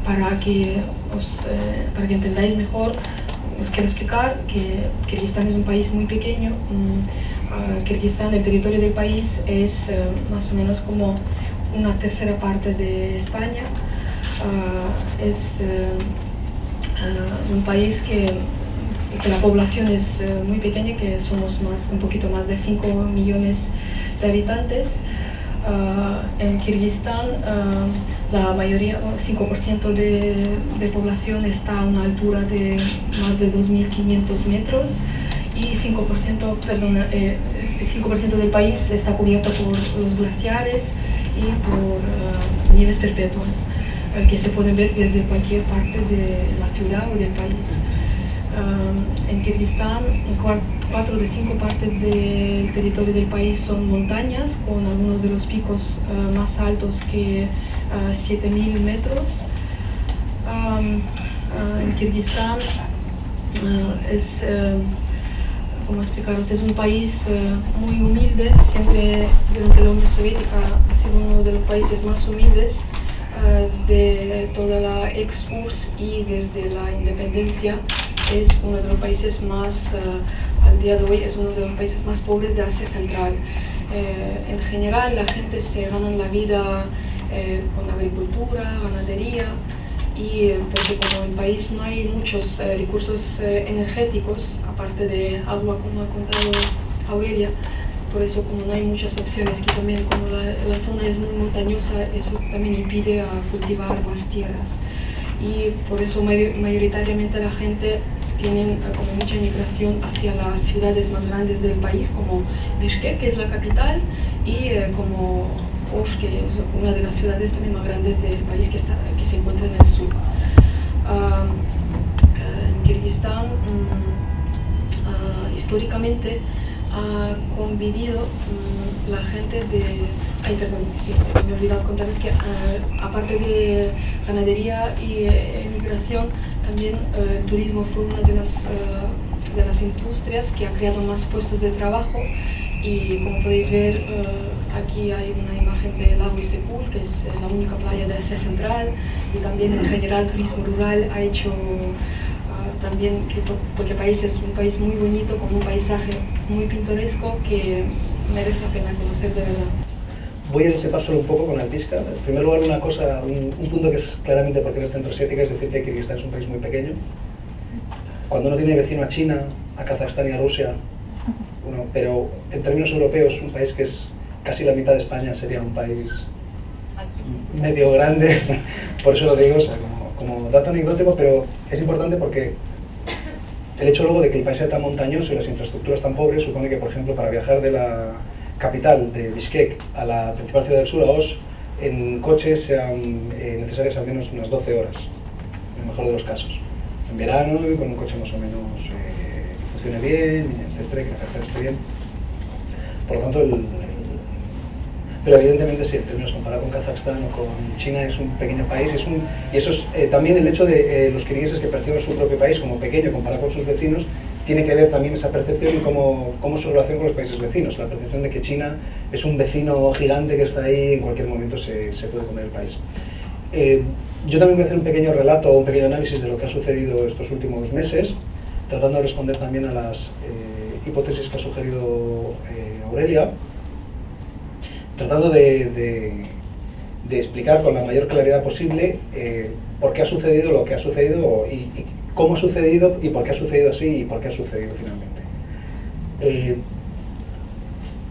para que entendáis mejor, os quiero explicar que Kirguistán es un país muy pequeño. Kirguistán, el territorio del país, es más o menos como una tercera parte de España. Es un país que la población es muy pequeña, que somos un poquito más de 5 millones de habitantes. En Kirguistán la mayoría, 5% de población está a una altura de más de 2.500 metros y 5% del país está cubierto por los glaciares y por nieves perpetuas que se pueden ver desde cualquier parte de la ciudad o del país. En Kirguistán, 4 de 5 partes del territorio del país son montañas, con algunos de los picos más altos que 7.000 metros. En Kirguistán ¿cómo explicaros? Es un país muy humilde. Siempre durante la Unión Soviética ha sido uno de los países más humildes de toda la ex-URSS, y desde la independencia es uno de los países más, al día de hoy, es uno de los países más pobres de Asia Central. En general, la gente se gana la vida con agricultura, ganadería, y porque como en el país no hay muchos recursos energéticos, aparte de agua, como ha contado Aurelia, por eso como no hay muchas opciones, que también como la zona es muy montañosa, eso también impide a cultivar más tierras. Y por eso mayoritariamente la gente tiene como mucha migración hacia las ciudades más grandes del país, como Bishkek, que es la capital, y como Osh, que es una de las ciudades también más grandes del país, que se encuentra en el sur. En Kirguistán, históricamente, ha convivido la gente de... perdón, sí, me he olvidado contarles que aparte de ganadería y emigración, también el turismo fue una de las industrias que ha creado más puestos de trabajo. Y como podéis ver, aquí hay una imagen del lago Issyk-Kul, que es la única playa de Asia Central, y también en general turismo rural ha hecho también, porque el país es un país muy bonito, con un paisaje muy pintoresco que merece la pena conocer de verdad. Voy a discrepar solo un poco con Albiska. En primer lugar, un punto que es claramente porque eres centroasiática, es decir, que Kirguistán es un país muy pequeño. Cuando uno tiene vecino a China, a Kazajstán y a Rusia, pero en términos europeos, un país que es casi la mitad de España sería un país medio grande, por eso lo digo, o sea, como dato anecdótico, pero es importante porque el hecho luego de que el país sea tan montañoso y las infraestructuras tan pobres supone que, por ejemplo, para viajar de la capital, de Bishkek, a la principal ciudad del sur, a Osh, en coche sean necesarias al menos unas 12 horas, en el mejor de los casos. En verano y con un coche más o menos funcione bien, etcétera, que la carretera esté bien. Por lo tanto, pero evidentemente sí, en términos comparado con Kazajstán o con China, es un pequeño país, y eso es también el hecho de los kirguises que perciben su propio país como pequeño comparado con sus vecinos, tiene que ver también esa percepción y cómo su relación con los países vecinos, la percepción de que China es un vecino gigante que está ahí y en cualquier momento se puede comer el país. Yo también voy a hacer un pequeño relato, un pequeño análisis de lo que ha sucedido estos últimos meses, tratando de responder también a las hipótesis que ha sugerido Aurelia, tratando de explicar con la mayor claridad posible por qué ha sucedido lo que ha sucedido y cómo ha sucedido y por qué ha sucedido así y por qué ha sucedido finalmente.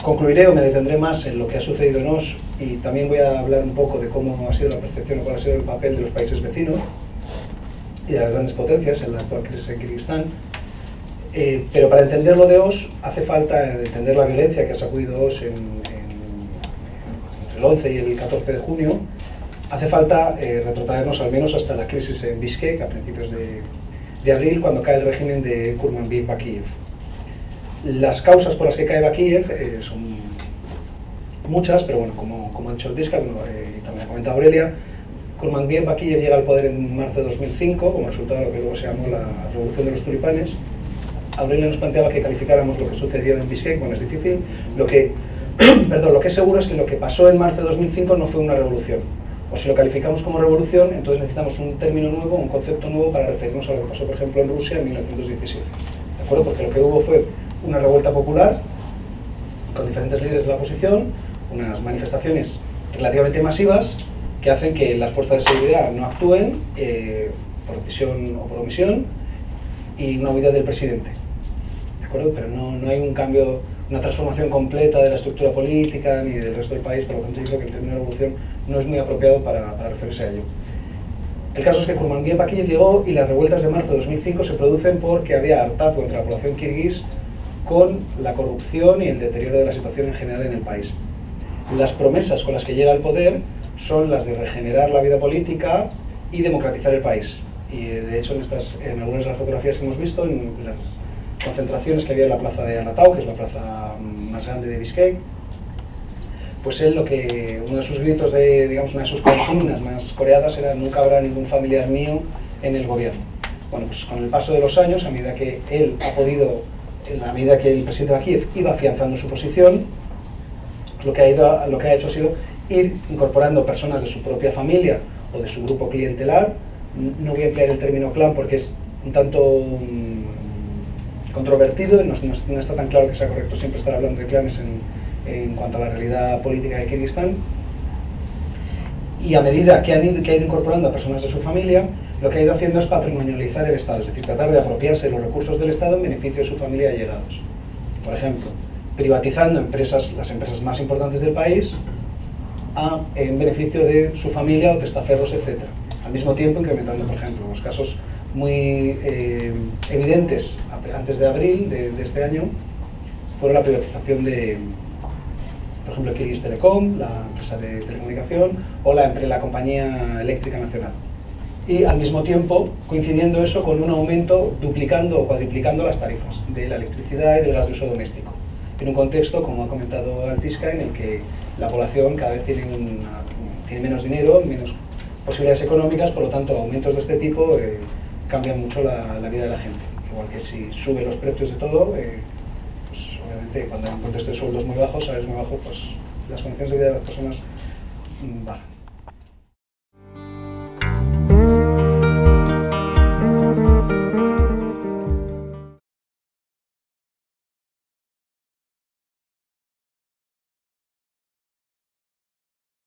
Concluiré o me detendré más en lo que ha sucedido en Osh, y también voy a hablar un poco de cómo ha sido la percepción o cuál ha sido el papel de los países vecinos y de las grandes potencias en la actual crisis en Kirguistán. Pero para entender lo de Osh hace falta entender la violencia que ha sacudido Osh entre el 11 y el 14 de junio. Hace falta retrotraernos al menos hasta la crisis en Bishkek a principios de abril, cuando cae el régimen de Kurmanbek Bakiyev. Las causas por las que cae Bakiyev son muchas, pero bueno, como ha dicho Albiska, y también ha comentado Aurelia, Kurmanbek Bakiyev llega al poder en marzo de 2005 como resultado de lo que luego se llamó la Revolución de los Tulipanes. Aurelia nos planteaba que calificáramos lo que sucedió en Bishkek. Bueno, es difícil. Lo que es seguro es que lo que pasó en marzo de 2005 no fue una revolución. O si lo calificamos como revolución, entonces necesitamos un término nuevo, un concepto nuevo para referirnos a lo que pasó, por ejemplo, en Rusia en 1917. ¿De acuerdo? Porque lo que hubo fue una revuelta popular con diferentes líderes de la oposición, unas manifestaciones relativamente masivas que hacen que las fuerzas de seguridad no actúen por decisión o por omisión, y una huida del presidente. ¿De acuerdo? Pero no hay un cambio, una transformación completa de la estructura política ni del resto del país, por lo tanto yo creo que el término de revolución no es muy apropiado para referirse a ello. El caso es que Kurmanbiev aquí llegó y las revueltas de marzo de 2005 se producen porque había hartazgo entre la población kirguís con la corrupción y el deterioro de la situación en general en el país. Las promesas con las que llega al poder son las de regenerar la vida política y democratizar el país. Y de hecho en algunas de las fotografías que hemos visto, en las concentraciones que había en la plaza de Alatau, que es la plaza más grande de Bishkek, pues él uno de sus gritos, digamos, una de sus consignas más coreadas era: nunca habrá ningún familiar mío en el gobierno. Bueno, pues con el paso de los años, a medida que él ha podido, en la medida que el presidente Bakiyev iba afianzando su posición, lo que ha hecho ha sido ir incorporando personas de su propia familia o de su grupo clientelar. No voy a emplear el término clan porque es un tanto controvertido, no está tan claro que sea correcto siempre estar hablando de clanes en cuanto a la realidad política de Kirguistán. Y a medida que ha ido incorporando a personas de su familia, lo que ha ido haciendo es patrimonializar el Estado, es decir, tratar de apropiarse de los recursos del Estado en beneficio de su familia y allegados. Por ejemplo, privatizando las empresas más importantes del país en beneficio de su familia o testaferros, etc. Al mismo tiempo incrementando, por ejemplo, los casos muy evidentes antes de abril de este año fueron la privatización de, por ejemplo, Kyrgyz Telecom, la empresa de telecomunicación, o la compañía eléctrica nacional. Y al mismo tiempo coincidiendo eso con un aumento duplicando o cuadriplicando las tarifas de la electricidad y del gas de uso doméstico, en un contexto, como ha comentado Altiska, en el que la población cada vez tiene menos dinero, menos posibilidades económicas, por lo tanto aumentos de este tipo cambian mucho la vida de la gente. Igual que si sube los precios de todo, pues obviamente cuando hay un contexto de sueldos muy bajos, salarios muy bajos, pues las condiciones de vida de las personas bajan.